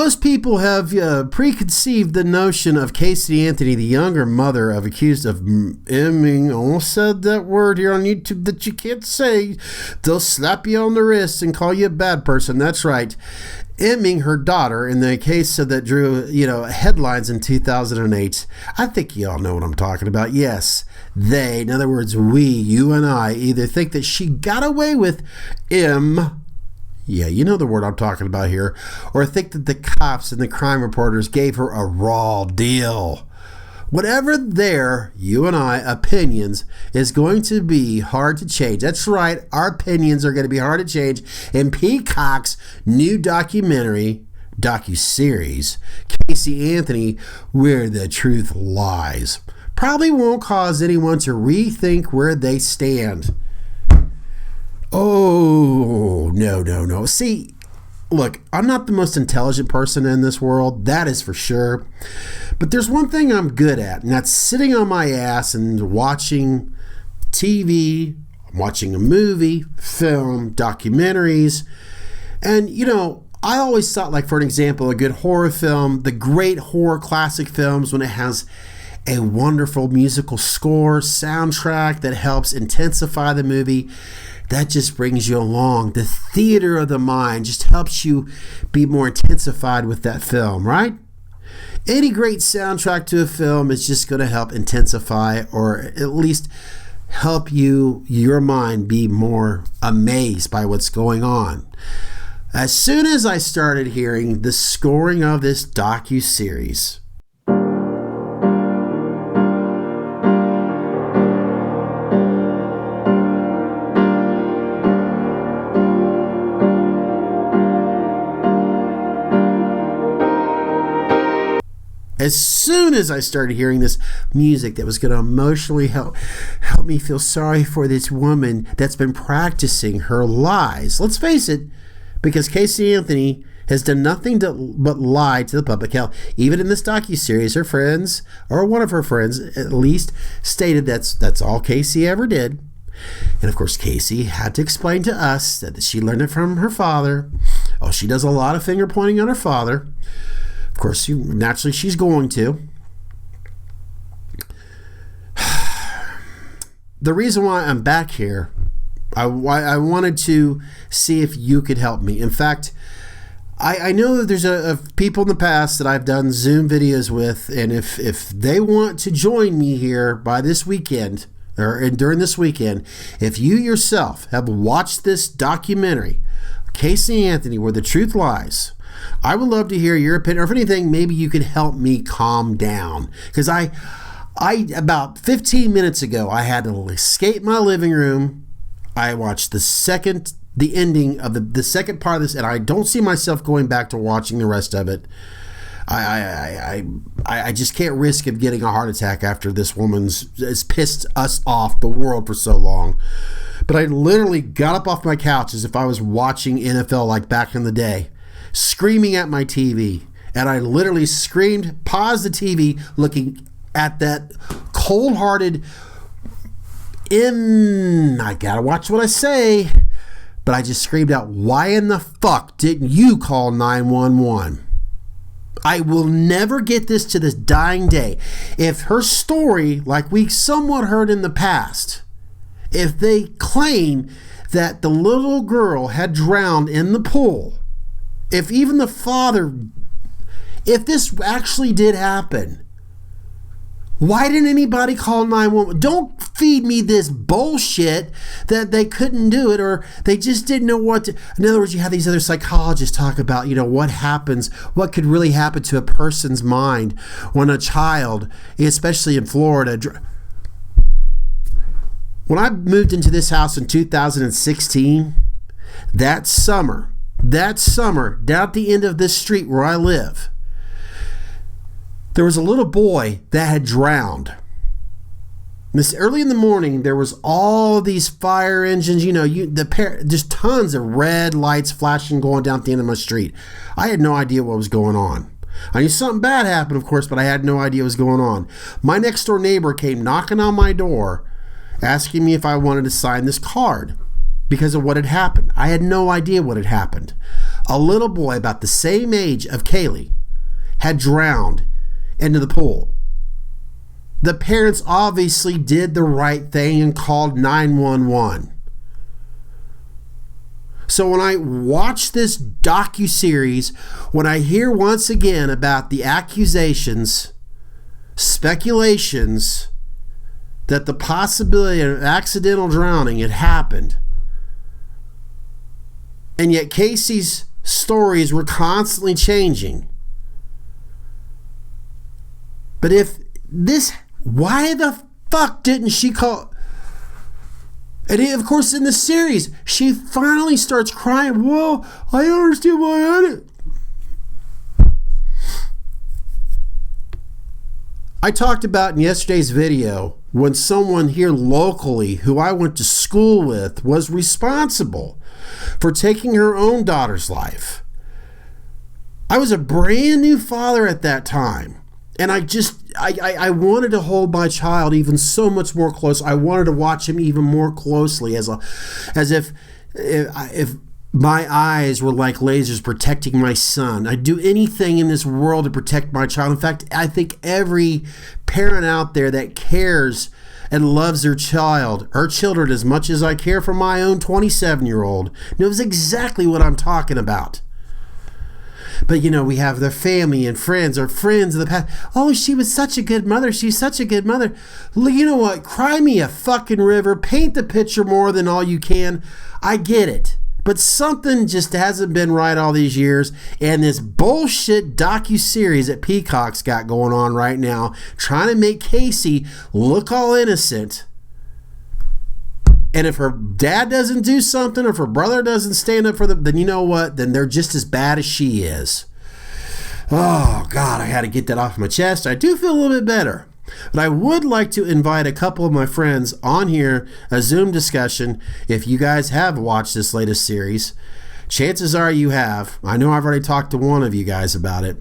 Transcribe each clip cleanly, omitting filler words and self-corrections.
most people have preconceived the notion of Caylee Anthony, the younger mother of accused of I almost said that word here on YouTube that you can't say. They'll slap you on the wrist and call you a bad person. That's right. Emming her daughter in the case that drew, headlines in 2008. I think you all know what I'm talking about. Yes, they, in other words, we, you and I, either think that she got away with yeah, you know the word I'm talking about here, or think that the cops and the crime reporters gave her a raw deal. Whatever their, you and I, opinions is going to be hard to change. That's right, our opinions are going to be hard to change in Peacock's new documentary, docu-series, Caylee Anthony, Where the Truth Lies. Probably won't cause anyone to rethink where they stand. Oh, no. See, look, I'm not the most intelligent person in this world, that is for sure. But there's one thing I'm good at, and that's sitting on my ass and watching TV, watching a movie, film, documentaries. And, I always thought, like, for an example, a good horror film, the great horror classic films, when it has a wonderful musical score, soundtrack that helps intensify the movie, that just brings you along. The theater of the mind just helps you be more intensified with that film, right? Any great soundtrack to a film is just going to help intensify, or at least help your mind be more amazed by what's going on. As soon as I started hearing the scoring of this docu-series, as soon as I started hearing this music that was going to emotionally help me feel sorry for this woman that's been practicing her lies. Let's face it, because Caylee Anthony has done nothing but lie to the public. Hell, even in this docuseries, her friends, or one of her friends at least, stated that's all Caylee ever did. And of course, Caylee had to explain to us that she learned it from her father. Oh, she does a lot of finger pointing on her father. Of course, naturally, she's going to. The reason why I'm back here, I wanted to see if you could help me. In fact, I know that there's a people in the past that I've done Zoom videos with, and if they want to join me here by this weekend, or during this weekend, if you yourself have watched this documentary, Caylee Anthony, Where the Truth Lies, I would love to hear your opinion, or if anything, maybe you could help me calm down. Because I about 15 minutes ago, I had to escape my living room. I watched the ending of the second part of this, and I don't see myself going back to watching the rest of it. I just can't risk of getting a heart attack after this has pissed us off, the world, for so long. But I literally got up off my couch as if I was watching NFL like back in the day, screaming at my TV. And I literally screamed, paused the TV, looking at that cold-hearted, I gotta watch what I say, but I just screamed out, why in the fuck didn't you call 911? I will never get this to this dying day. If her story, like we somewhat heard in the past, if they claim that the little girl had drowned in the pool, if even the father, if this actually did happen, why didn't anybody call 911? Don't feed me this bullshit that they couldn't do it, or they just didn't know what to. In other words, you have these other psychologists talk about, what happens, what could really happen to a person's mind when a child, especially in Florida. When I moved into this house in 2016, that summer, down at the end of this street where I live, there was a little boy that had drowned. This early in the morning, there was all these fire engines, just tons of red lights flashing going down at the end of my street. I had no idea what was going on. I knew something bad happened, of course, but I had no idea what was going on. My next door neighbor came knocking on my door, asking me if I wanted to sign this card because of what had happened. I had no idea what had happened. a little boy about the same age of Caylee had drowned into the pool. The parents obviously did the right thing and called 911. So when I watch this docu-series, when I hear once again about the accusations, speculations that the possibility of accidental drowning had happened, and yet Casey's stories were constantly changing. But if this, why the fuck didn't she call? And of course, in the series, she finally starts crying. Whoa, I don't understand why I did. I talked about in yesterday's video when someone here locally who I went to school with was responsible for taking her own daughter's life. I was a brand new father at that time. And I wanted to hold my child even so much more close. I wanted to watch him even more closely as if my eyes were like lasers protecting my son. I'd do anything in this world to protect my child. In fact, I think every parent out there that cares and loves their child, her children, as much as I care for my own 27-year-old, knows exactly what I'm talking about. But, you know, we have their family and friends or friends of the past. Oh, she was such a good mother. She's such a good mother. You know what? Cry me a fucking river. Paint the picture more than all you can. I get it. But something just hasn't been right all these years. And this bullshit docu-series that Peacock's got going on right now, trying to make Casey look all innocent. And if her dad doesn't do something, or if her brother doesn't stand up for them, then you know what? Then they're just as bad as she is. Oh, God, I had to get that off my chest. I do feel a little bit better. But I would like to invite a couple of my friends on here, a Zoom discussion, if you guys have watched this latest series. Chances are you have. I know I've already talked to one of you guys about it.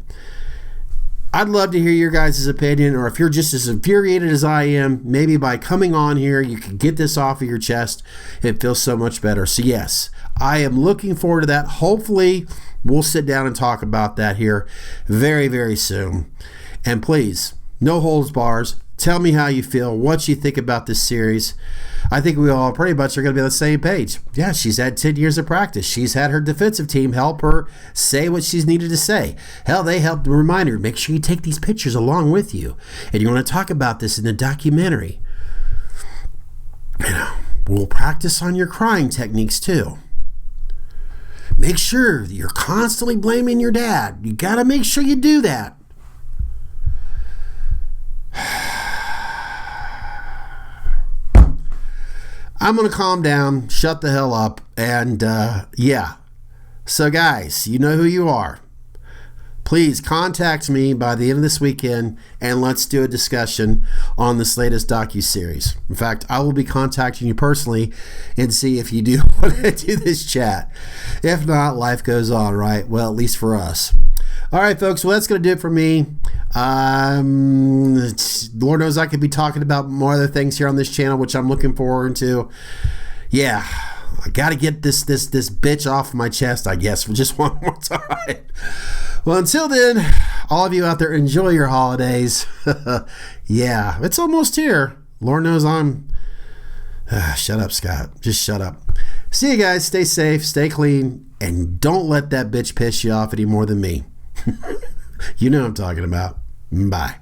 I'd love to hear your guys' opinion, or if you're just as infuriated as I am, maybe by coming on here, you can get this off of your chest. It feels so much better. So yes, I am looking forward to that. Hopefully, we'll sit down and talk about that here very, very soon. And please, no holds bars. Tell me how you feel, what you think about this series. I think we all pretty much are going to be on the same page. Yeah, she's had 10 years of practice. She's had her defensive team help her say what she's needed to say. Hell, they helped remind her, make sure you take these pictures along with you. And you want to talk about this in the documentary. You know, we'll practice on your crying techniques too. Make sure that you're constantly blaming your dad. You got to make sure you do that. I'm going to calm down, shut the hell up, and yeah. So guys, you know who you are. Please contact me by the end of this weekend, and let's do a discussion on this latest docu-series. In fact, I will be contacting you personally and see if you do want to do this chat. If not, life goes on, right? Well, at least for us. All right, folks, well, that's going to do it for me. Lord knows I could be talking about more other things here on this channel, which I'm looking forward to. Yeah, I got to get this bitch off my chest, I guess, for just one more time. Well, until then, all of you out there, enjoy your holidays. Yeah, it's almost here. Lord knows I'm... shut up, Scott. Just shut up. See you guys. Stay safe, stay clean, and don't let that bitch piss you off any more than me. You know what I'm talking about. Bye.